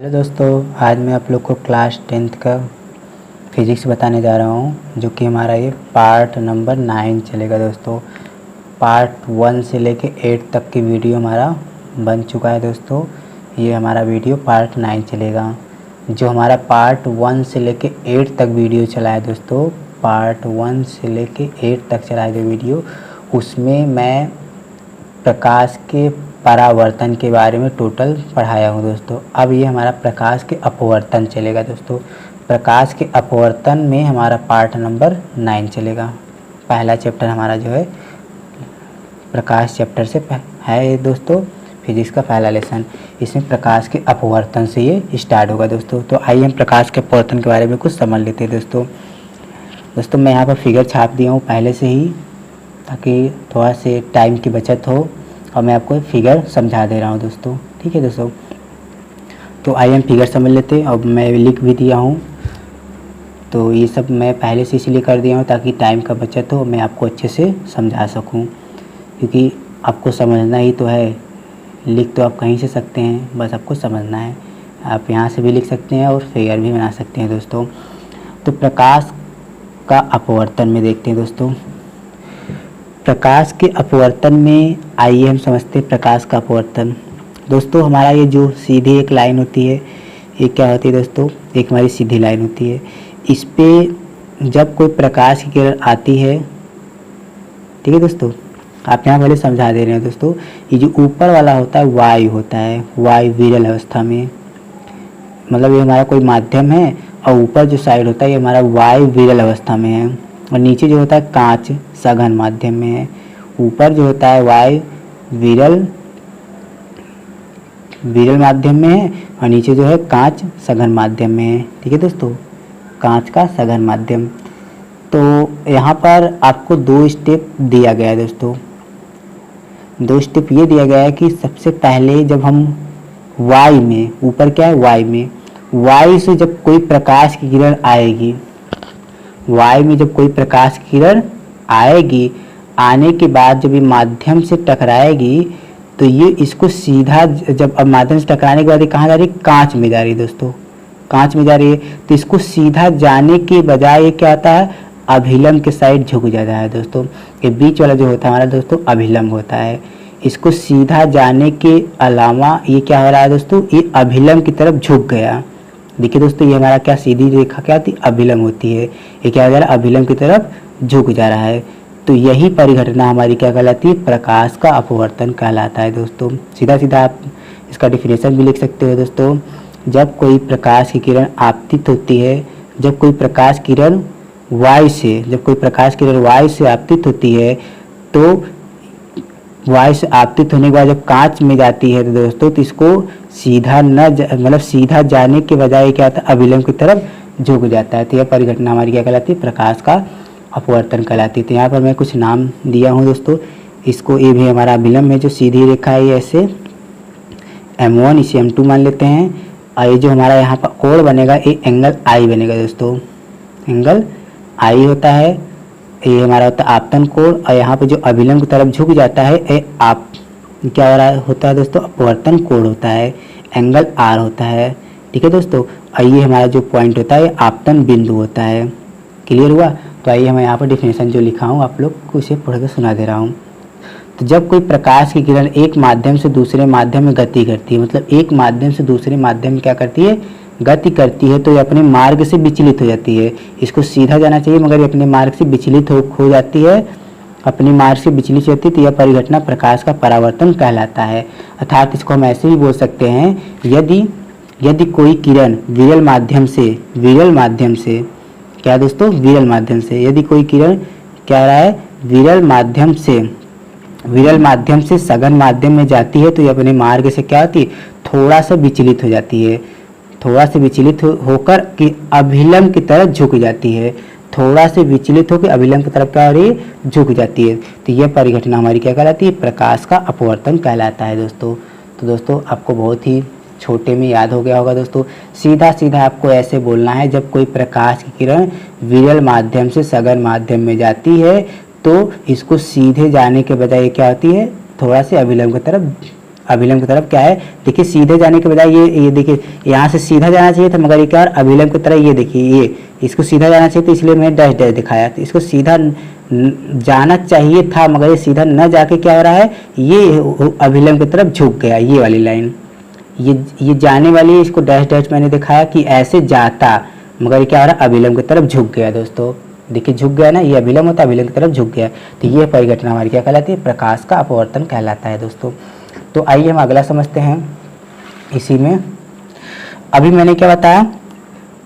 Hello दोस्तों, आज मैं आप लोग को क्लास 10th का फिज़िक्स बताने जा रहा हूँ, जो कि हमारा ये पार्ट नंबर 9 चलेगा। दोस्तों पार्ट 1 से लेके 8 तक की वीडियो हमारा बन चुका है। दोस्तों ये हमारा वीडियो पार्ट 9 चलेगा। जो हमारा पार्ट 1 से लेके 8 तक वीडियो चला है दोस्तों, पार्ट 1 से लेके 8 तक चला है जो वीडियो, उसमें मैं प्रकाश के परावर्तन के बारे में टोटल पढ़ाया हूँ दोस्तों। अब ये हमारा प्रकाश के अपवर्तन चलेगा दोस्तों। प्रकाश के अपवर्तन में हमारा पार्ट नंबर 9 चलेगा। पहला चैप्टर हमारा जो है प्रकाश चैप्टर से है ये दोस्तों, फिजिक्स का पहला लेसन। इसमें प्रकाश के अपवर्तन से ये स्टार्ट होगा दोस्तों। तो आइए हम प्रकाश के अपवर्तन के बारे में कुछ समझ लेते हैं दोस्तों। मैं यहाँ पर फिगर छाप दिया हूँ पहले से ही, ताकि थोड़ा से टाइम की बचत हो, और मैं आपको फिगर समझा दे रहा हूँ दोस्तों। ठीक है दोस्तों, तो आइए हम फिगर समझ लेते हैं। और मैं लिख भी दिया हूँ, तो ये सब मैं पहले से इसलिए कर दिया हूँ ताकि टाइम का बचत हो, मैं आपको अच्छे से समझा सकूँ, क्योंकि आपको समझना ही तो है। लिख तो आप कहीं से सकते हैं, बस आपको समझना है। आप यहाँ से भी लिख सकते हैं और फिगर भी बना सकते हैं दोस्तों। तो प्रकाश का अपवर्तन में देखते हैं दोस्तों। प्रकाश के अपवर्तन में आइए हम समझते हैं प्रकाश का अपवर्तन। दोस्तों हमारा ये जो सीधी एक लाइन होती है, ये क्या होती है दोस्तों, एक हमारी सीधी लाइन होती है। इस पे जब कोई प्रकाश की किरण आती है, ठीक है दोस्तों, आप यहाँ पहले समझा दे रहे हैं दोस्तों। ये जो ऊपर वाला होता है वायु होता है, वायु विरल अवस्था में, मतलब ये हमारा कोई माध्यम है, और ऊपर जो साइड होता है ये हमारा वायु विरल अवस्था में है, और नीचे जो होता है कांच सघन माध्यम में है। ऊपर जो होता है वायु विरल माध्यम में है, और नीचे जो है कांच सघन माध्यम में है। ठीक है दोस्तों, कांच का सघन माध्यम। तो यहाँ पर आपको 2 स्टेप दिया गया है दोस्तों। 2 स्टेप ये दिया गया है कि सबसे पहले जब हम वायु में, ऊपर क्या है वायु में, वायु से जब कोई प्रकाश की किरण आएगी, वायु में जब कोई प्रकाश की किरण आएगी, आने के बाद जब ये माध्यम से टकराएगी, तो ये इसको सीधा, जब अब माध्यम से टकराने के बाद ये कहाँ जा रही है, कांच में जा रही है दोस्तों, कांच में जा रही है। तो इसको सीधा जाने के बजाय ये क्या होता है, अभिलंब के साइड झुक जाता है दोस्तों। ये बीच वाला जो होता है हमारा दोस्तों अभिलंब होता है। इसको सीधा जाने के अलावा ये क्या हो रहा है दोस्तों, ये अभिलंब की तरफ झुक गया। देखिए दोस्तों, ये हमारा क्या सीधी रेखा क्या होती है, अभिलंब होती है। ये क्या हो जा रहा है, अभिलंब की तरफ झुक जा रहा है। तो यही परिघटना हमारी क्या कहलाती है, प्रकाश का अपवर्तन कहलाता है दोस्तों। सीधा सीधा आप इसका डेफिनेशन भी लिख सकते हो दोस्तों। जब कोई प्रकाश की किरण आपतित होती है, जब कोई प्रकाश किरण वायु से, जब कोई प्रकाश किरण वायु से आपतित होती है, तो वायु से आपतित होने के बाद जब कांच में जाती है तो दोस्तों, तो इसको सीधा मतलब सीधा जाने के बजाय क्या होता है, अभिलंब की तरफ झुक जाता है। तो यह परिघटना हमारी क्या कहलाती है, प्रकाश का अपवर्तन कहलाती है। तो यहाँ पर मैं कुछ नाम दिया हूँ दोस्तों। इसको ये भी हमारा अभिलंब है, जो सीधी रेखा है, ये ऐसे M1, इसे M2 मान लेते हैं। और ये जो हमारा यहाँ पर कोण बनेगा, ये एंगल I बनेगा दोस्तों, एंगल I होता है। ये हमारा होता है आपतन कोण, और यहाँ पे जो अभिलंब की तरफ झुक जाता है, ये आप क्या हो रहा होता है दोस्तों, अपवर्तन कोण होता है, एंगल R होता है। ठीक है दोस्तों, और ये हमारा जो पॉइंट होता है आपतन बिंदु होता है। क्लियर हुआ। तो आइए मैं यहाँ पर डिफिनेशन जो लिखा हूँ आप लोग को उसे पढ़ कर सुना दे रहा हूँ। तो जब कोई प्रकाश की किरण एक माध्यम से दूसरे माध्यम में गति करती है, मतलब एक माध्यम से दूसरे माध्यम में क्या करती है, गति करती है, तो ये अपने मार्ग से विचलित हो जाती है। इसको सीधा जाना चाहिए, मगर ये अपने मार्ग से विचलित हो जाती है, अपने मार्ग से विचलित होती है। तो यह परिघटना प्रकाश का परावर्तन कहलाता है। अर्थात इसको हम ऐसे भी बोल सकते हैं, यदि कोई किरण विरल माध्यम से क्या दोस्तों, विरल माध्यम से, यदि कोई किरण क्या हो रहा है, विरल माध्यम से सघन माध्यम में जाती है, तो ये अपने मार्ग से क्या होती है, थोड़ा सा विचलित हो जाती है, थोड़ा सा विचलित होकर कि अभिलंब की तरफ झुक जाती है, थोड़ा से विचलित होकर अभिलंब की तरफ क्या हो रही है, झुक जाती है। तो यह परिघटना हमारी क्या कहलाती है, प्रकाश का अपवर्तन कहलाता है दोस्तों। तो दोस्तों आपको बहुत ही छोटे में याद हो गया होगा दोस्तों। सीधा सीधा आपको ऐसे बोलना है, जब कोई प्रकाश की किरण विरल माध्यम से सघन माध्यम में जाती है, तो इसको सीधे जाने के बजाय क्या होती है, थोड़ा से अभिलंब की तरफ अभिलंब की तरफ क्या है, देखिए सीधे जाने के बजाय ये देखिए यहाँ से सीधा जाना चाहिए था, मगर ये क्या अभिलंब की तरह, ये देखिए ये इसको सीधा जाना चाहिए, तो इसलिए मैंने डैश डैश दिखाया। तो इसको सीधा जाना चाहिए था, मगर ये सीधा न जाके क्या हो रहा है, ये अभिलंब की तरफ झुक गया, ये वाली लाइन, ये जाने वाली, इसको डैश डैश मैंने दिखाया कि ऐसे जाता, मगर ये क्या हो रहा है, अभिलंब की तरफ झुक गया दोस्तों। देखिए झुक गया ना, ये अभिलंब होता है, अभिलंब की तरफ झुक गया, तो ये परिघटना हमारी क्या कहलाती है, प्रकाश का अपवर्तन कहलाता है दोस्तों। तो आइए हम अगला समझते हैं इसी में। अभी मैंने क्या बताया,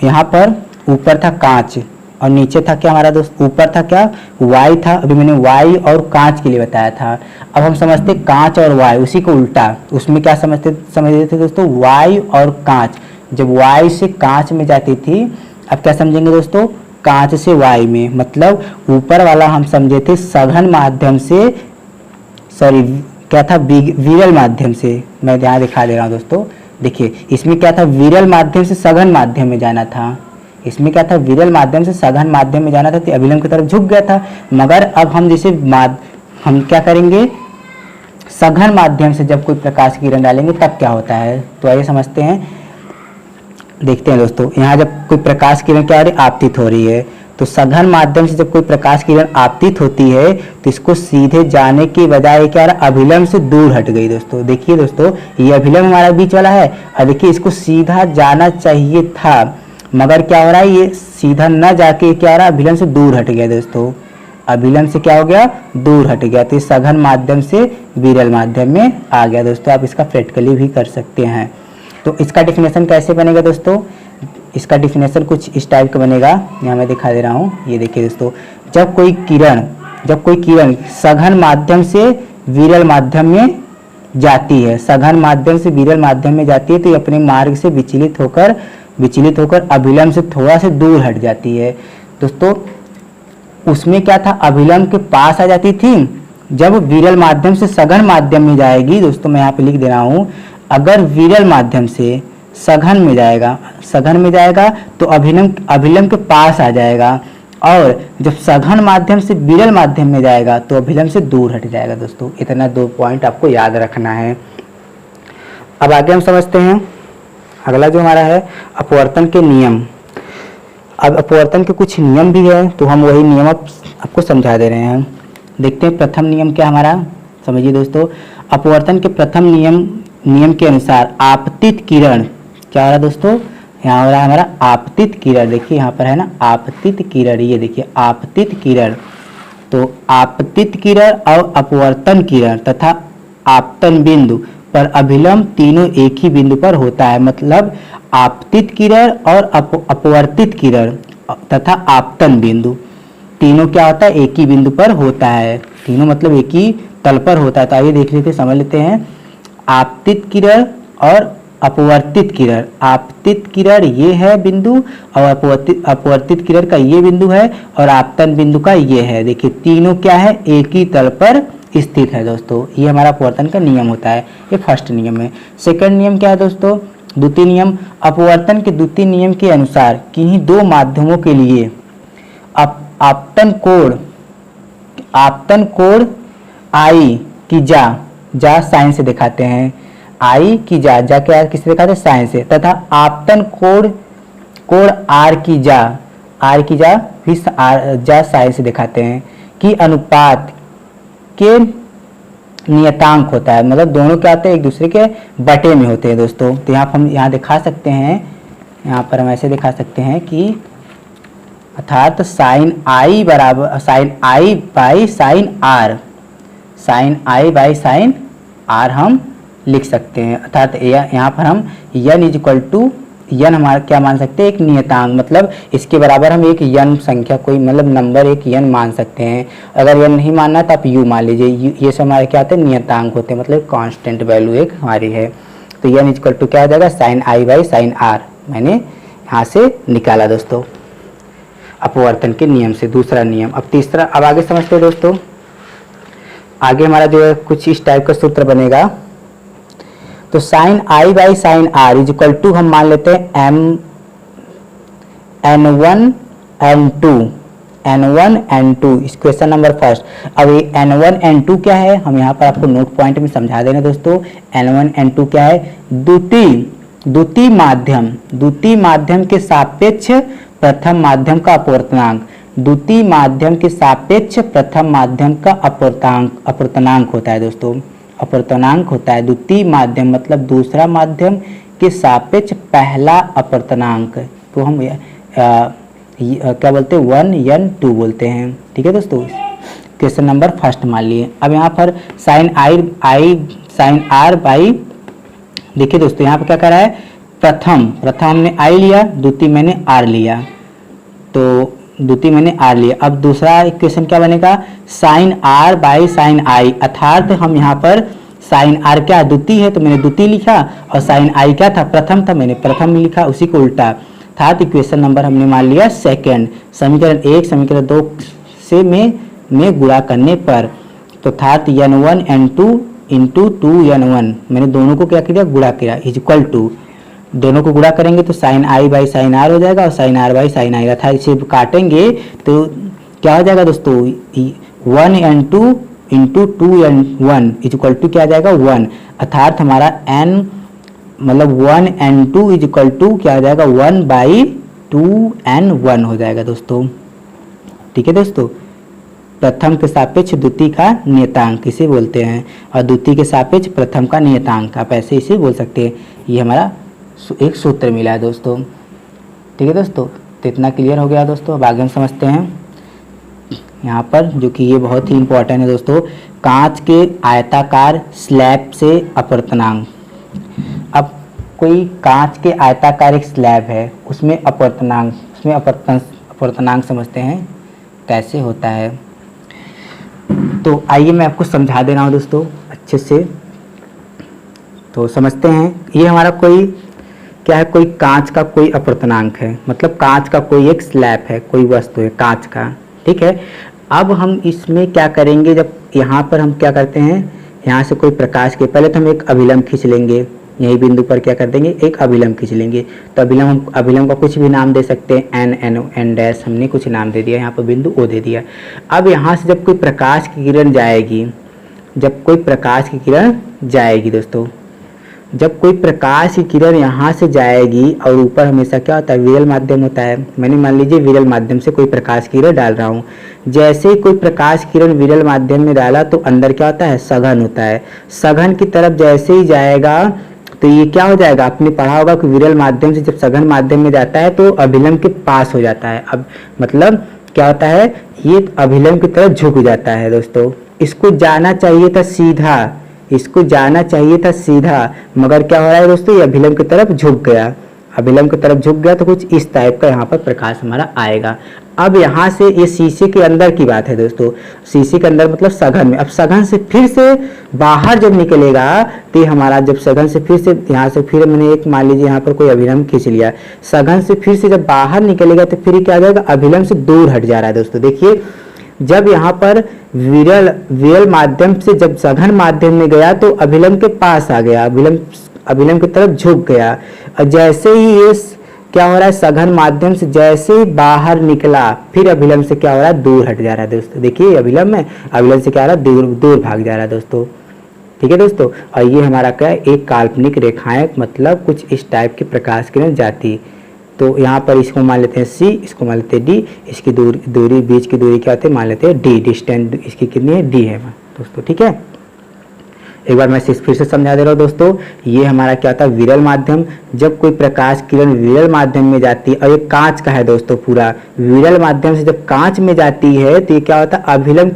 यहाँ पर ऊपर था कांच और नीचे था क्या हमारा दोस्त, ऊपर था क्या, वाई था। अभी मैंने वाई और कांच के लिए बताया था। अब हम समझते कांच और वाई, उसी को उल्टा, उसमें क्या समझते थे दोस्तों, वाई और कांच। जब वाई से कांच में जाती थी, अब क्या समझेंगे दोस्तों, कांच से वाई में, मतलब ऊपर वाला हम समझे थे सघन माध्यम से, सॉरी क्या था, विरल माध्यम से। मैं यहाँ दिखा दे रहा हूँ दोस्तों, देखिए इसमें क्या था, विरल माध्यम से सघन माध्यम में जाना था। इसमें क्या था, विरल माध्यम से सघन माध्यम में जाना था, तो अभिलंब की तरफ झुक गया था। मगर अब हम जैसे हम क्या करेंगे, सघन माध्यम से जब कोई प्रकाश की किरण डालेंगे तब क्या होता है, तो आइए समझते हैं, देखते हैं दोस्तों। यहाँ जब कोई प्रकाश किरण क्या हो रही है, आपतित हो रही है, तो सघन माध्यम से जब कोई प्रकाश किरण आपतित होती है, तो इसको सीधे जाने के बजाय क्या रहा, अभिलंब से दूर हट गई दोस्तों। देखिए दोस्तों, ये अभिलंब हमारा बीच वाला है, और देखिए इसको सीधा जाना चाहिए था, मगर क्या हो रहा है, ये सीधा न जाके क्या हो रहा है, अभिलंब से दूर हट गया दोस्तों। अभिलंब से क्या हो गया, दूर हट गया, तो इस सघन माध्यम से विरल माध्यम में आ गया दोस्तों। आप इसका प्रैक्टिकली भी कर सकते हैं। तो इसका डिफिनेशन कैसे बनेगा दोस्तों, इसका डिफिनेशन कुछ इस टाइप का बनेगा, यहाँ मैं दिखा दे रहा हूँ। ये देखिए दोस्तों, जब कोई किरण सघन माध्यम से विरल माध्यम में जाती है, सघन माध्यम से विरल माध्यम में जाती है, तो ये अपने मार्ग से विचलित होकर अभिलंब से थोड़ा से दूर हट जाती है दोस्तों। उसमें क्या था, अभिलंब के पास आ जाती थी, जब विरल माध्यम से सघन माध्यम में जाएगी दोस्तों, मैं यहाँ पे लिख दे रहा हूँ, अगर विरल माध्यम से सघन में जाएगा तो अभिलंब के पास आ जाएगा, और जब सघन माध्यम से विरल माध्यम में जाएगा तो अभिलंब से दूर हट जाएगा दोस्तों। इतना 2 पॉइंट आपको याद रखना है। अब आगे हम समझते हैं अगला जो हमारा है, अपवर्तन के नियम। अब अपवर्तन के कुछ नियम भी है, तो हम वही नियम आपको समझा दे रहे हैं। देखते हैं प्रथम नियम क्या हमारा, समझिए दोस्तों। अपवर्तन के प्रथम नियम के अनुसार आपतित किरण क्या हो रहा है दोस्तों, यहाँ हो रहा है हमारा आपतित किरण। देखिए यहाँ पर है ना आपतित किरण, ये देखिए आपतित किरण। तो आपतित किरण और अपवर्तन किरण तथा आपतन बिंदु पर अभिलंब तीनों एक ही बिंदु पर होता है। मतलब आपतित किरण और अपवर्तित किरण तथा आपतन बिंदु तीनों क्या होता है, एक ही बिंदु पर होता है। तीनों मतलब एक ही तल पर होता है। तो आइए देख लेते, समझ लेते हैं। आपतित किरण और अपवर्तित किरण, आपतित किरण ये है बिंदु और अपवर्तित किरण का ये बिंदु है और आपतन बिंदु का ये है। देखिए तीनों क्या है, एक ही तल पर स्थित है दोस्तों। ये हमारा अपवर्तन का नियम होता है, ये फर्स्ट नियम है। सेकंड नियम क्या है दोस्तों, द्वितीय नियम। अपवर्तन के द्वितीय नियम के अनुसार किन्हीं दो माध्यमों के लिए आपतन कोण आई की जा साइन से दिखाते हैं। आई की जा क्या किससे दिखाते हैं, साइन से। तथा आपतन कोण आर की जा भी जा साइन से दिखाते हैं कि अनुपात के नियतांक होता है। मतलब दोनों क्या होते हैं, एक दूसरे के बटे में होते हैं दोस्तों। तो यहाँ हम यहाँ दिखा सकते हैं, यहाँ पर हम ऐसे दिखा सकते हैं कि अर्थात साइन आई बराबर sine I by sine R हम लिख सकते हैं। अर्थात यहाँ पर हम n is equal to n हमारा क्या मान सकते हैं, एक नियतांक। मतलब इसके बराबर हम एक यन संख्या कोई मतलब नंबर एक यन मान सकते हैं। अगर यन नहीं मानना तो आप यू मान लीजिए। ये सब हमारे क्या होते हैं, नियतांक होते हैं, मतलब कांस्टेंट वैल्यू एक हमारी है। तो यन इज इक्वल टू क्या हो जाएगा, sine I by sine R मैंने यहाँ से निकाला दोस्तों अपवर्तन के नियम से। दूसरा नियम। अब तीसरा, अब आगे समझते हैं दोस्तों। आगे हमारा जो है कुछ इस टाइप का सूत्र बनेगा। तो sine I by sine R is equal to हम मान लेते हैं M N1 N2 N1 N2, इस क्वेश्चन नंबर फर्स्ट। अब ये N1 N2 क्या है, हम यहाँ पर आपको नोट पॉइंट में समझा देना दोस्तों। N1 N2 क्या है, द्वितीय माध्यम के सापेक्ष प्रथम माध्यम का अपवर्तनांक, द्वितीय माध्यम के सापेक्ष प्रथम माध्यम का अपवर्तनांक होता है दोस्तों। अपवर्तनांक होता है द्वितीय माध्यम मतलब दूसरा माध्यम के सापेक्ष पहला अपवर्तनांक को हम क्या बोलते हैं, 1n2 बोलते हैं। ठीक है दोस्तों, क्वेश्चन नंबर फर्स्ट मान लिए। अब यहाँ पर साइन r बाई, देखिए दोस्तों यहाँ पर क्या कर रहा है, प्रथम हमने i लिया, द्वितीय मैंने r लिया, तो द्वितीय मैंने r लिया। अब दूसरा इक्वेशन क्या बनेगा, sine r by sine i, अर्थात हम यहाँ पर साइन r क्या द्वितीय है तो मैंने द्वितीय लिखा, और साइन i क्या था, प्रथम था, मैंने प्रथम लिखा, उसी को उल्टा। अर्थात इक्वेशन नंबर हमने मान लिया सेकंड। समीकरण 1 समीकरण 2 से में गुणा करने पर, तो अर्थात n1 n2 इंटू 2n1, मैंने दोनों को क्या किया, गुणा किया, इज इक्वल टू, दोनों को गुणा करेंगे तो sine i by sine r हो जाएगा, और sine r by sine i, अर्थात इसे काटेंगे तो क्या हो जाएगा दोस्तों, 1n2 into 2n1 is equal to क्या आ जाएगा, 1, अर्थात हमारा n मतलब 1n2 इज इक्वल टू क्या आ जाएगा, 1 बाई 2n1 हो जाएगा दोस्तों। ठीक है दोस्तों, प्रथम के सापेक्ष द्वितीय का नियतांक इसे बोलते हैं, और द्वितीय के सापेक्ष प्रथम का नियतांक, आप ऐसे इसे बोल सकते हैं। ये हमारा एक सूत्र मिला है दोस्तों। ठीक है दोस्तों, तो इतना क्लियर हो गया दोस्तों। अब आगे हम समझते हैं यहाँ पर, जो कि ये बहुत ही इंपॉर्टेंट है दोस्तों, कांच के आयताकार स्लैब से अपवर्तनांक। अब कोई कांच के आयताकार एक स्लैब है, उसमें अपवर्तनांक समझते हैं कैसे होता है। तो आइए मैं आपको समझा दे रहा हूँ दोस्तों अच्छे से, तो समझते हैं। ये हमारा कोई क्या है, कोई कांच का कोई अपवर्तनांक है, मतलब कांच का कोई एक स्लैब है, कोई वस्तु है कांच का। ठीक है, अब हम इसमें क्या करेंगे, जब यहाँ पर हम क्या करते हैं, यहाँ से कोई प्रकाश के पहले तो हम एक अभिलंब खींच लेंगे, यही बिंदु पर क्या कर देंगे, एक अभिलंब खींच लेंगे। तो अभिलंब का कुछ भी नाम दे सकते हैं, n डैश हमने कुछ नाम दे दिया, यहाँ पर बिंदु O दे दिया। अब यहाँ से जब कोई प्रकाश की किरण जाएगी, दोस्तों, जब कोई प्रकाश की किरण यहाँ से जाएगी, और ऊपर हमेशा क्या होता है, विरल माध्यम होता है। मैंने मान लीजिए विरल माध्यम से कोई प्रकाश की किरण डाल रहा हूँ, जैसे ही कोई प्रकाश किरण विरल माध्यम में डाला तो अंदर क्या होता है, सघन होता है। सघन की तरफ जैसे ही जाएगा तो ये क्या हो जाएगा, आपने पढ़ा होगा कि विरल माध्यम से जब सघन माध्यम में जाता है तो अभिलंब के पास हो जाता है। अब मतलब क्या होता है, ये अभिलंब की तरफ झुक जाता है दोस्तों। इसको जाना चाहिए था सीधा, मगर क्या हो रहा है दोस्तों, ये अभिलंब की तरफ झुक गया। तो कुछ इस टाइप का यहाँ पर प्रकाश हमारा आएगा। अब यहाँ से ये शीशे के अंदर की बात है दोस्तों, शीशे के अंदर मतलब सघन में। अब सघन से फिर से बाहर जब निकलेगा तो हमारा, जब सघन से फिर से यहाँ से फिर मैंने एक मान लीजिए यहाँ पर कोई अभिलंब खींच लिया, सघन से फिर से जब बाहर निकलेगा तो फिर क्या आ जाएगा, अभिलंब से दूर हट जा रहा है दोस्तों। देखिए, जब यहाँ पर विरल माध्यम से जब सघन माध्यम में गया तो अभिलंब के पास आ गया, अभिलंब की तरफ झुक गया। और जैसे ही ये क्या हो रहा है, सघन माध्यम से जैसे ही बाहर निकला, फिर अभिलंब से क्या हो रहा है, दूर हट जा रहा है दोस्तों। देखिए अभिलंब से क्या हो रहा है, दूर भाग जा रहा है दोस्तों। ठीक है दोस्तों, और ये हमारा क्या है, एक काल्पनिक रेखाएं, मतलब कुछ इस टाइप की प्रकाश किरण जाती। तो यहाँ पर इसको मान लेते हैं C, इसको मान लेते हैं D, इसकी दूरी बीच की दूरी क्या होती है, मान लेते हैं D, डिस्टेंस इसकी कितनी है, D है दोस्तों। ठीक है, एक बार मैं फिर से समझा दे रहा हूँ दोस्तों। ये हमारा क्या होता है, विरल माध्यम। जब कोई प्रकाश किरण विरल माध्यम में जाती है, और ये कांच का है दोस्तों, पूरा विरल माध्यम से जब कांच में जाती है तो ये क्या होता है, अभिलंब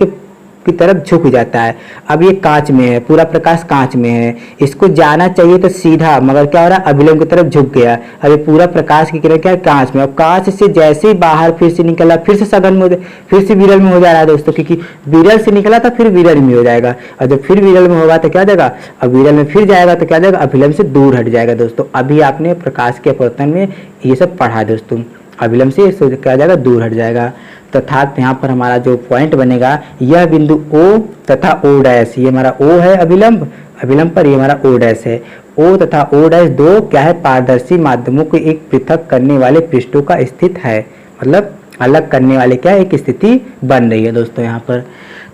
की तरफ झुक जाता है। अब ये कांच में है, पूरा प्रकाश कांच में है, इसको जाना चाहिए तो सीधा, मगर क्या हो रहा है, अभिलंब की तरफ झुक गया। अब ये पूरा प्रकाश की किरण क्या है, कांच में। अब कांच से जैसे ही बाहर फिर से निकला, फिर से सघन में, फिर से विरल में हो जा रहा है दोस्तों, क्योंकि विरल से निकला था फिर विरल में हो जाएगा। और जब फिर विरल में होगा तो क्या जाएगा, अब विरल में फिर जाएगा तो क्या जाएगा, अभिलंब से दूर हट जाएगा दोस्तों। अभी आपने प्रकाश के अपवर्तन में ये सब पढ़ा दोस्तों, अभिलंब से क्या जाएगा, दूर हट जाएगा। तथा यहाँ पर हमारा जो पॉइंट बनेगा, यह बिंदु O तथा O डैश, ये हमारा O है अभिलंब पर, ये हमारा O डैश है। O तथा O डैश दो क्या है, पारदर्शी माध्यमों को एक पृथक करने वाले पृष्ठों का स्थित है, मतलब अलग करने वाले क्या एक स्थिति बन रही है दोस्तों यहाँ पर।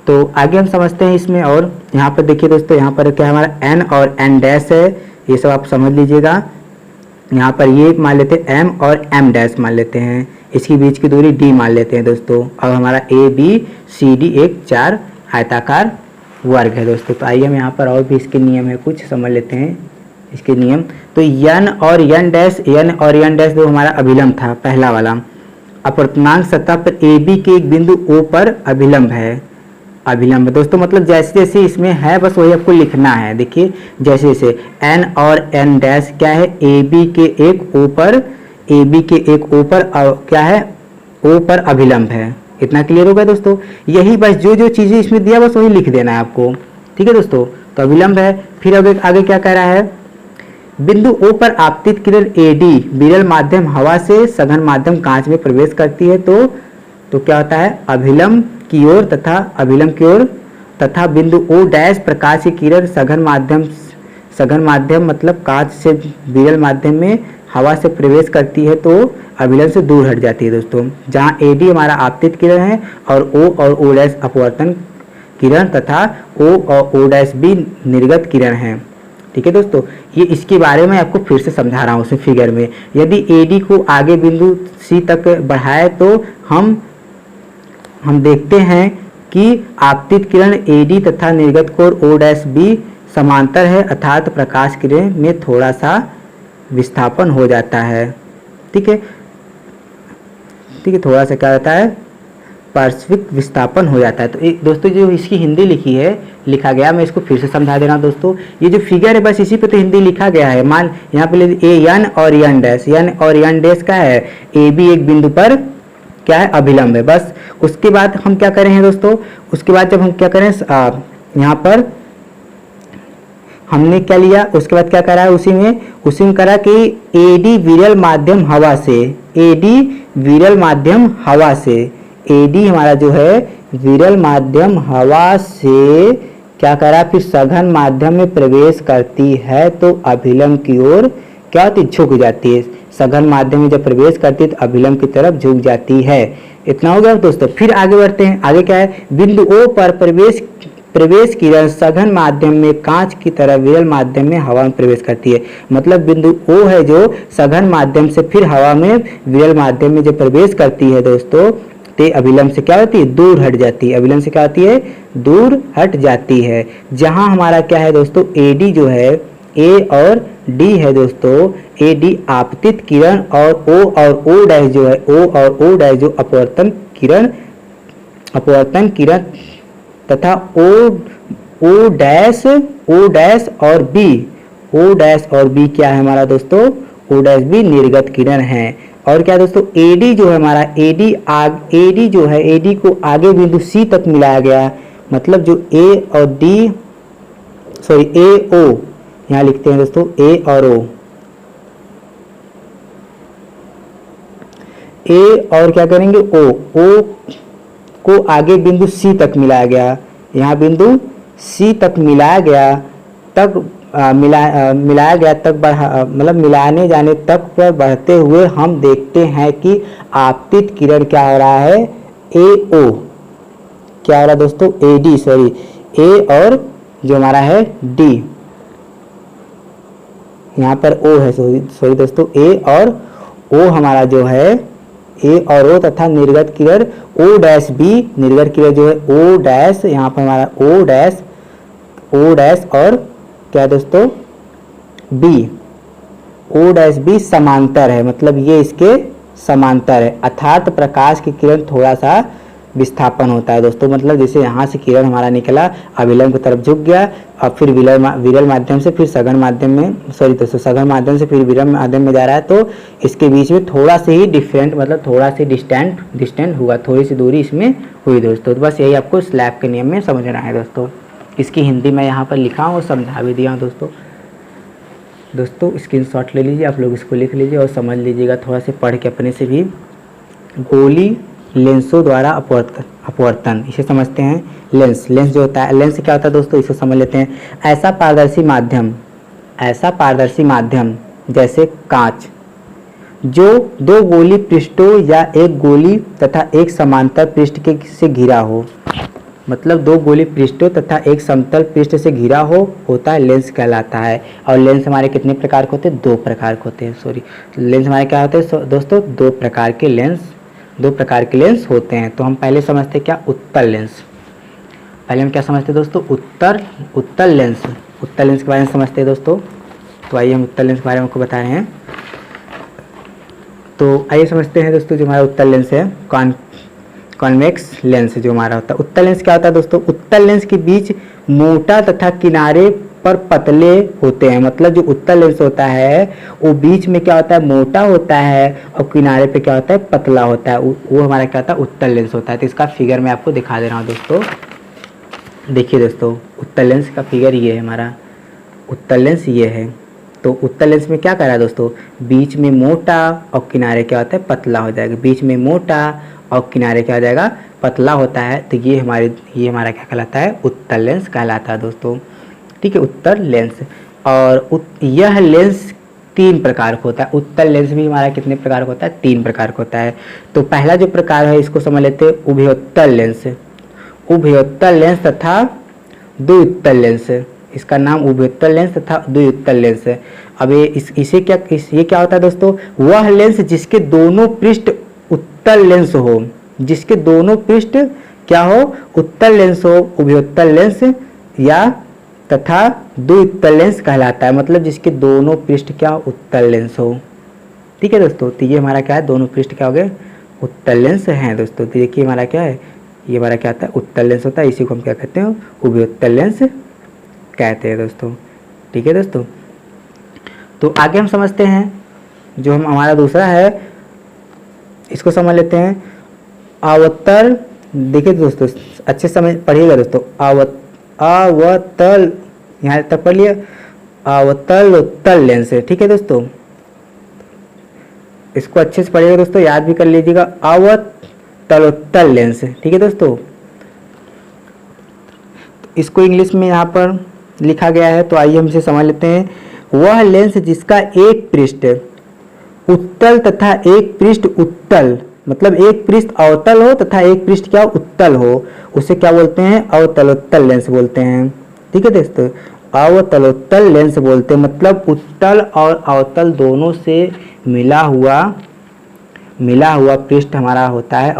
तो आगे हम समझते हैं इसमें। और यहाँ पर देखिए दोस्तों, यहाँ पर क्या हमारा n और n डैश है, ये सब आप समझ लीजिएगा। यहाँ पर ये मान लेते हैं m और m डैश मान लेते हैं, इसकी बीच की दूरी d मान लेते हैं दोस्तों। अब हमारा a b c d एक 4 आयताकार वर्ग है दोस्तों। तो आइए हम यहाँ पर और भी इसके नियम है कुछ समझ लेते हैं इसके नियम। तो n और n डैश जो हमारा अभिलंब था पहला वाला, अपूर्णांक सतह पर AB के एक बिंदु O पर अभिलंब है। अभिलंब दोस्तों मतलब जैसे जैसे इसमें है बस वही आपको लिखना है। देखिए जैसे जैसे n और n डैश क्या है, AB के एक O पर क्या है, O पर अभिलंब है। इतना क्लियर होगा दोस्तों। यही बस जो जो चीजें इसमें दिया बस वही लिख देना है आपको, ठीक है दोस्तों। तो अभिलंब है। फिर आगे क्या कह रहा है, बिंदु O पर आपतित किरण AD विरल माध्यम हवा से सघन माध्यम कांच में प्रवेश करती है। तो क्या होता है, अभिलंब की ओर तथा बिंदु O डैश प्रकाश की किरण सघन माध्यम मतलब कांच से विरल माध्यम में हवा से प्रवेश करती है तो अभिलंब से दूर हट जाती है दोस्तों। जहां AD हमारा आपतित किरण है और O डैश अपवर्तन किरण तथा O और O डैश भी निर्गत किरण है, ठीक है दोस्तों। ये इसके बारे में आपको फिर से समझा रहा हूँ उस फिगर में। यदि AD को आगे बिंदु C तक बढ़ाए तो हम देखते हैं कि आपतित किरण AD तथा निर्गत कोण O डैश B समांतर है, अर्थात प्रकाश किरण में थोड़ा सा विस्थापन हो जाता है, ठीक है, थोड़ा सा क्या होता है, पार्श्विक विस्थापन हो जाता है। तो दोस्तों जो इसकी हिंदी लिखा गया, मैं इसको फिर से समझा दे रहा हूँ दोस्तों। ये जो फिगर है बस इसी पे तो हिंदी लिखा गया है। मान यहाँ पे n और n डैश का है, AB एक बिंदु पर क्या है, अभिलंब है। बस उसके बाद हम क्या करें हैं दोस्तों, उसके बाद जब हम क्या करें, यहाँ पर हमने क्या लिया, उसके बाद क्या करा है, उसी में करा कि AD विरल माध्यम हवा से AD हमारा जो है विरल माध्यम हवा से क्या करा, फिर सघन माध्यम में प्रवेश करती है तो अभिलंब की ओर क्या होती, झुक जाती है। सघन माध्यम में जब प्रवेश करती है तो अभिलंब की तरफ झुक जाती है। इतना हो गया दोस्तों। फिर आगे बढ़ते हैं। आगे क्या है, बिंदु O पर प्रवेश किरण सघन माध्यम में कांच की तरह विरल माध्यम में हवा में प्रवेश करती है। मतलब बिंदु O है जो सघन माध्यम से फिर हवा में विरल माध्यम में जब प्रवेश करती है दोस्तों, ते अभिलंब से क्या होती है, दूर हट जाती है। अभिलंब से क्या होती है, दूर हट जाती है। जहां हमारा क्या है दोस्तों, AD जो है, A और D है दोस्तों, AD आपतित किरण और O डैश जो है, O डैश जो अपवर्तन किरण तथा O डैश और B क्या है हमारा दोस्तों, O डैश भी निर्गत किरण है। और क्या दोस्तों, AD जो है हमारा, AD जो है, AD को आगे बिंदु C तक मिलाया गया। मतलब जो AO यहाँ लिखते हैं दोस्तों, A और O, A और क्या करेंगे, O को आगे बिंदु C तक मिलाया गया। यहाँ बिंदु C तक मिलाया गया तक मतलब मिलाने जाने तक पर बढ़ते हुए हम देखते हैं कि आपतित किरण क्या हो रहा है, AO क्या हो रहा है दोस्तों, A और जो हमारा है D, यहाँ पर O है, सॉरी दोस्तों, A और O हमारा जो है, A और O तथा निर्गत किरण O डैश B, निर्गत किरण जो है O डैश, यहाँ पर हमारा O डैश और क्या दोस्तों, O डैश B समांतर है। मतलब ये इसके समांतर है, अर्थात प्रकाश की किरण थोड़ा सा विस्थापन होता है दोस्तों। मतलब जैसे यहाँ से किरण हमारा निकला, अभिलंब की तरफ झुक गया और फिर विरल माध्यम से फिर सघन माध्यम में, सॉरी दोस्तों, सघन माध्यम से फिर विरल माध्यम में जा रहा है, तो इसके बीच में थोड़ा से ही डिफरेंट, मतलब थोड़ा से डिस्टेंट हुआ, थोड़ी सी दूरी इसमें हुई दोस्तों। तो बस यही आपको स्लैब के नियम में समझना है दोस्तों। इसकी हिंदी मैं यहाँ पर लिखा हूँ और समझा भी दिया हूँ दोस्तों। स्क्रीनशॉट ले लीजिए, आप लोग इसको लिख लीजिए और समझ लीजिएगा थोड़ा से पढ़ के अपने से भी। गोली लेंसों द्वारा अपवर्तन, इसे समझते हैं। लेंस जो होता है, लेंस क्या होता है दोस्तों, इसे समझ लेते हैं। ऐसा पारदर्शी माध्यम जैसे कांच जो दो गोली पृष्ठों या एक गोली तथा एक समांतर पृष्ठ के से घिरा हो, मतलब दो गोली पृष्ठों तथा एक समतल पृष्ठ से घिरा हो होता है लेंस कहलाता है। और लेंस हमारे कितने प्रकार के होते हैं? दो प्रकार के होते हैं। सॉरी, लेंस हमारे क्या होते हैं दोस्तों? दो प्रकार के लेंस होते हैं। तो हम पहले समझते हैं क्या? उत्तल लेंस। पहले हम क्या समझते हैं दोस्तों? उत्तल लेंस के बारे में समझते हैं दोस्तों। तो आइए हम उत्तल लेंस के बारे में आपको बता रहे हैं। तो आइए समझते हैं दोस्तों, जो हमारा उत्तल लेंस है, कॉन्वेक्स लेंस जो हमारा होता है। उत्तल लेंस क्या होता है दोस्तों? उत्तल लेंस के बीच मोटा तथा किनारे पर पतले होते हैं। मतलब जो उत्तल लेंस होता है वो बीच में क्या होता है? मोटा होता है और किनारे पे क्या होता है? पतला होता है। वो हमारा क्या होता है? उत्तल लेंस होता है। तो इसका फिगर मैं आपको दिखा दे रहा हूँ दोस्तों। देखिए दोस्तों, उत्तल लेंस का फिगर ये है हमारा। उत्तल लेंस ये है। तो उत्तल लेंस में क्या कर रहा है दोस्तों? बीच में मोटा और किनारे क्या होता है? पतला हो जाएगा। बीच में मोटा और किनारे क्या हो जाएगा? पतला होता है। तो ये हमारा क्या कहलाता है? उत्तल लेंस कहलाता है दोस्तों। ठीक है, उत्तल लेंस। और यह लेंस तीन प्रकार का होता है। उत्तल लेंस भी हमारा कितने प्रकार का होता है? तीन प्रकार का होता है। तो पहला जो प्रकार है इसको समझ लेते हैं, उभयोत्तल लेंस। उभयोत्तल लेंस तथा द्विउत्तल लेंस। इसका नाम उभयोत्तल लेंस तथा द्विउत्तल लेंस है। अब ये क्या होता है दोस्तों? वह लेंस जिसके दोनों पृष्ठ उत्तल लेंस हो, जिसके दोनों पृष्ठ क्या हो? उत्तल लेंस हो, उभयोत्तल लेंस या तथा द्विउत्तल लेंस कहलाता है। मतलब जिसके दोनों पृष्ठ क्या? उत्तल लेंस हो। ठीक है दोस्तों, तो ये हमारा क्या है? दोनों पृष्ठ क्या हो गए? उत्तल लेंस हैं दोस्तों। तो देखिए हमारा क्या है? ये हमारा क्या होता है? उत्तल लेंस होता है। इसी को हम क्या कहते हैं? उभयोत्तल लेंस कहते हैं दोस्तों। ठीक है दोस्तों, तो आगे हम समझते हैं जो हमारा दूसरा है, इसको समझ लेते हैं अवतल। देखिए दोस्तों, अच्छे समझ पढ़िएगा दोस्तों। अवतल, यहाँ तक पढ़ लिया। अवतल उत्तल लेंस है। ठीक है दोस्तों, इसको अच्छे से पढ़िएगा दोस्तों, याद भी कर लीजिएगा। अवतलोत्तल लेंस। ठीक है दोस्तों, इसको इंग्लिश में यहाँ पर लिखा गया है, तो आइए हम इसे समझ लेते हैं। वह लेंस जिसका एक पृष्ठ उत्तल तथा एक पृष्ठ उत्तल, मतलब एक पृष्ठ अवतल हो तथा एक पृष्ठ क्या? उत्तल हो, उसे क्या बोलते हैं? अवतलोत्तल लेंस बोलते हैं। ठीक है दोस्तों, अवतलोत्तल लेंस बोलते हैं। मतलब उत्तल और अवतल दोनों से मिला हुआ पृष्ठ हमारा होता है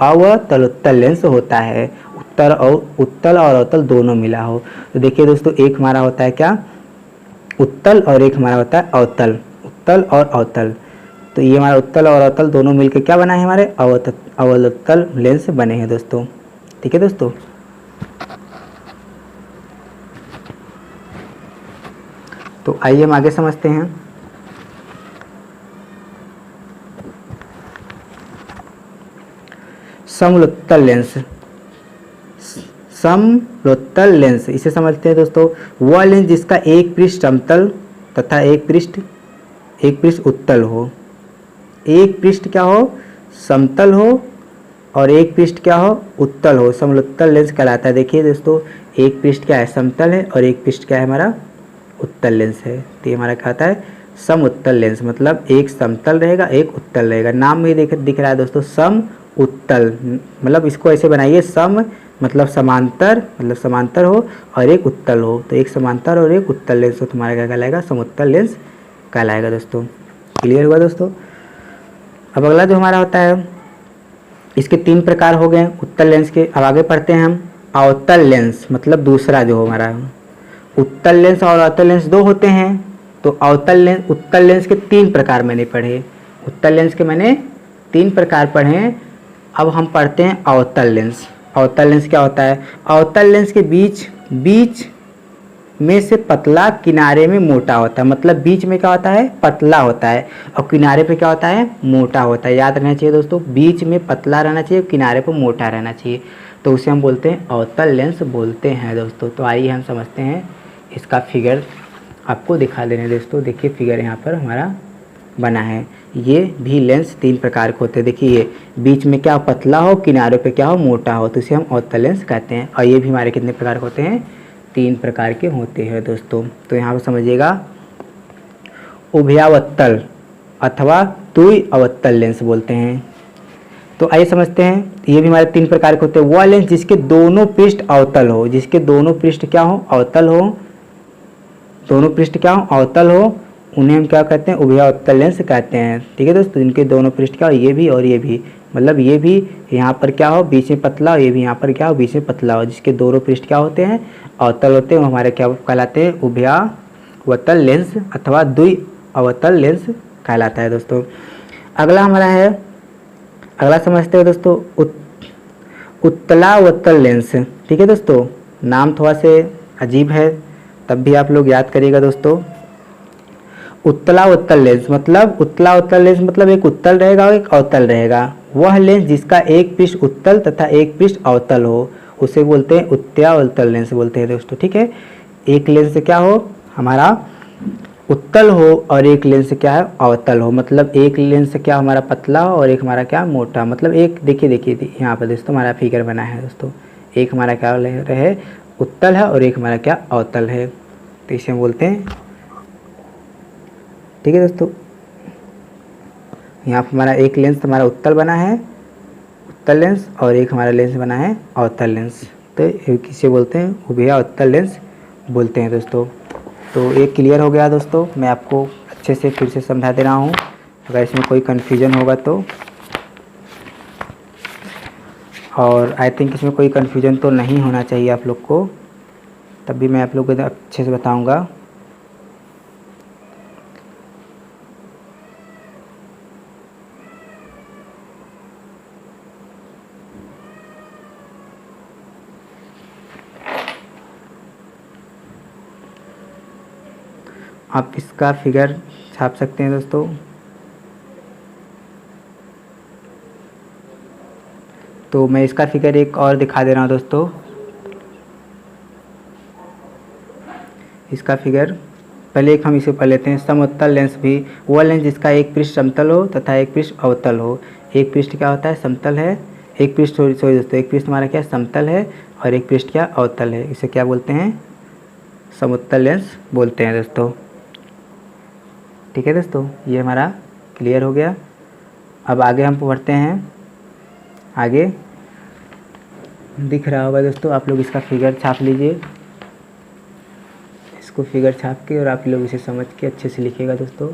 अवतलोत्तल लेंस होता है। उत्तल और अवतल दोनों मिला हो। तो देखिए दोस्तों, एक हमारा होता है क्या? उत्तल, और एक हमारा होता है अवतल। उत्तल और अवतल, तो ये हमारा उत्तल और अवतल दोनों मिलकर क्या बना है? हमारे अवतल लेंस बने हैं दोस्तों। ठीक है दोस्तों, तो आइए हम आगे समझते हैं। समलोत्तल लेंस। समलोत्तल लेंस इसे समझते हैं दोस्तों। वह लेंस जिसका एक पृष्ठ समतल तथा एक पृष्ठ उत्तल हो। एक पृष्ठ क्या हो? समतल हो और एक पृष्ठ क्या हो? उत्तल हो, समलोत्तल लेंस कहलाता है। देखिए दोस्तों, एक पृष्ठ क्या है? समतल है और एक पृष्ठ क्या है? हमारा उत्तल लेंस है। तो ये हमारा क्या होता है? समउत्तल लेंस। मतलब एक समतल रहेगा, एक उत्तल रहेगा। नाम में दिख रहा है दोस्तों, सम उत्तल। मतलब इसको ऐसे बनाइए, सम मतलब समांतर हो और एक उत्तल हो। तो एक समांतर और एक उत्तल लेंस हो, तुम्हारा क्या कहलाएगा? समउत्तल लेंस कहलाएगा दोस्तों। क्लियर हुआ दोस्तों? अब अगला जो हमारा होता है, इसके तीन प्रकार हो गए उत्तल लेंस के। अब आगे पढ़ते हैं हम अवतल लेंस। मतलब दूसरा जो हमारा उत्तल लेंस और अवतल लेंस दो होते हैं। तो उत्तल लेंस के तीन प्रकार मैंने पढ़े। उत्तल लेंस के मैंने तीन प्रकार पढ़े। अब हम पढ़ते हैं अवतल लेंस। अवतल लेंस क्या होता है? अवतल लेंस के बीच में से पतला, किनारे में मोटा होता है। मतलब बीच में क्या होता है? पतला होता है और किनारे पे क्या होता है? मोटा होता है। याद रहना चाहिए दोस्तों, बीच में पतला रहना चाहिए, किनारे पे मोटा रहना चाहिए। तो उसे हम बोलते हैं अवतल लेंस बोलते हैं दोस्तों। तो आइए हम समझते हैं, इसका फिगर आपको दिखा देने दोस्तों। देखिए फिगर यहाँ पर हमारा बना है। ये भी लेंस तीन प्रकार के होते हैं। देखिए ये बीच में क्या पतला हो, किनारों पे क्या हो? मोटा हो, तो इसे हम अवतल लेंस कहते हैं। और ये भी हमारे कितने प्रकार के होते हैं? तीन प्रकार के होते हैं दोस्तों। तो यहाँ पर समझिएगा, उभयावतल अथवा द्वि-अवतल लेंस बोलते हैं। तो आइए समझते हैं, ये भी हमारे 3 प्रकार के होते हैं। वह लेंस जिसके दोनों पृष्ठ अवतल हो, जिसके दोनों पृष्ठ क्या हो, अवतल हो, दोनों पृष्ठ क्या हो, अवतल हो, उन्हें हम क्या कहते हैं, उभयावतल लेंस कहते हैं। ठीक है दोस्तों, इनके दोनों पृष्ठ क्या हो, ये भी और ये भी, मतलब ये भी यहाँ पर क्या हो बीच में पतला, और ये भी यहाँ पर क्या हो बीच में पतला हो, जिसके दोनों पृष्ठ क्या होते हैं, अवतल होते हैं, वो हमारे क्या कहलाते हैं, उभयावतल लेंस अथवा द्वि-अवतल लेंस कहलाता है दोस्तों। अगला हमारा है, अगला समझते हैं दोस्तों, उत्तलावतल लेंस। ठीक है दोस्तों, नाम थोड़ा से अजीब है, तब भी आप लोग याद करिएगा दोस्तों। उत्तलावतल लेंस मतलब, उत्तलावतल लेंस मतलब एक उत्तल रहेगा और एक अवतल रहेगा। वह लेंस जिसका एक पृष्ठ उत्तल तथा एक पृष्ठ अवतल हो, उसे बोलते हैं उत्तलावतल लेंस बोलते हैं दोस्तों। ठीक है, एक लेंस क्या हो हमारा उत्तल हो और एक लेंस क्या है अवतल हो, मतलब एक लेंस क्या हमारा पतला हो और एक हमारा क्या मोटा, मतलब एक देखिए यहाँ पर दोस्तों हमारा फिगर बना है दोस्तों, एक हमारा क्या रहे उत्तल है और एक हमारा क्या अवतल है, तो इसे हम बोलते हैं। ठीक है दोस्तों, यहाँ पर हमारा एक लेंस हमारा उत्तल बना है, उत्तल लेंस, और एक हमारा लेंस बना है अवतल लेंस, तो किसे बोलते हैं, उभयावतल लेंस बोलते हैं दोस्तों। तो ये क्लियर हो गया दोस्तों, मैं आपको अच्छे से फिर से समझा दे रहा हूँ, अगर इसमें कोई कन्फ्यूजन होगा तो, और आई थिंक इसमें कोई कन्फ्यूजन तो नहीं होना चाहिए आप लोग को, तब भी मैं आप लोग को अच्छे से बताऊँगा। आप इसका फिगर छाप सकते हैं दोस्तों। तो मैं इसका फिगर एक और दिखा दे रहा हूँ दोस्तों, इसका फिगर पहले एक हम इसे पढ़ लेते हैं। समतल लेंस भी वह लेंस जिसका एक पृष्ठ समतल हो तथा एक पृष्ठ अवतल हो। एक पृष्ठ क्या होता है, समतल है, एक पृष्ठ सॉरी दोस्तों, एक पृष्ठ हमारा क्या समतल है और एक पृष्ठ क्या अवतल है, इसे क्या बोलते हैं, समतल लेंस बोलते हैं दोस्तों। ठीक है दोस्तों, ये हमारा क्लियर हो गया। अब आगे हम पढ़ते हैं, आगे दिख रहा होगा दोस्तों, आप लोग इसका फिगर छाप लीजिए, इसको फिगर छाप के और आप लोग इसे समझ के अच्छे से लिखिएगा दोस्तों।